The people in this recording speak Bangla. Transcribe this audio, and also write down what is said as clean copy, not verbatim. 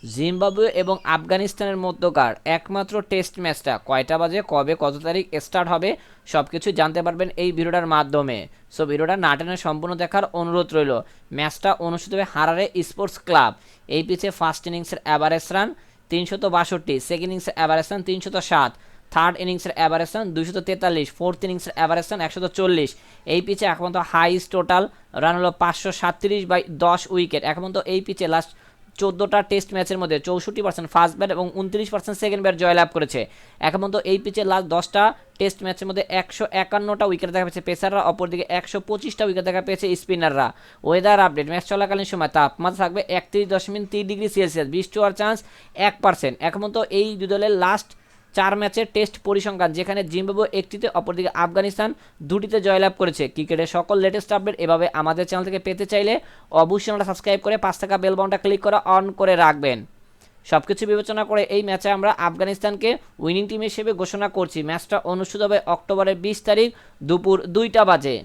জিম্বাবুয়ে এবং আফগানিস্তানের মধ্যকার একমাত্র টেস্ট ম্যাচটা কয়টা বাজে, কবে, কত তারিখ স্টার্ট হবে, সব কিছু জানতে পারবেন এই ভিডিওটার মাধ্যমে। সো ভিডিওটা না টেনে সম্পূর্ণ দেখার অনুরোধ রইল। ম্যাচটা অনুষ্ঠিত হবে হারারে স্পোর্টস ক্লাব। এই পিচে ফার্স্ট ইনিংসের অ্যাভারেজ রান 362, সেকেন্ড ইনিংসের অ্যাভারেজ রান 307, থার্ড ইনিংসের অ্যাভারেজ রান 243, ফোর্থ ইনিংসের অ্যাভারেজ রান 140। এই পিচে এখন তো হাইস্ট টোটাল রান হলো 537/10 উইকেট। এখন তো এই পিচে লাস্ট 14টা টেস্ট ম্যাচের মধ্যে 64% ফার্স্ট ব্যাট এবং 29% সেকেন্ড ব্যাট জয়লাভ করেছে। এখন পর্যন্ত এই পিচে লাস্ট 10টা টেস্ট ম্যাচের মধ্যে 151টা উইকেট দেখা পেয়েছে পেসাররা, অপরদিকে 125টা উইকেট দেখা পেয়েছে স্পিনাররা। ওয়েদার আপডেট, ম্যাচ চলাকালীন সময় তাপমাত্রা থাকবে 31.3 ডিগ্রি সেলসিয়াস, বৃষ্টি হওয়ার চান্স 1%। এখন পর্যন্ত এই দুই দলের লাস্ট 4 ম্যাচের টেস্ট পরিসংখ্যান, যেখানে জিম্বাবুয়ে একটিতে, অপরদিকে আফগানিস্তান দুটিতে জয়লাভ করেছে। ক্রিকেটের সকল লেটেস্ট আপডেট এভাবে আমাদের চ্যানেল থেকে পেতে চাইলে অবশ্যই চ্যানেলটা সাবস্ক্রাইব করে পাঁচ টাকা বেল বাটনটা ক্লিক করে অন করে রাখবেন। সব কিছু বিবেচনা করে এই ম্যাচে আমরা আফগানিস্তানকে উইনিং টিম হিসেবে ঘোষণা করছি। ম্যাচটা অনুষ্ঠিত হবে অক্টোবরের 20 তারিখ দুপুর 2টা বাজে।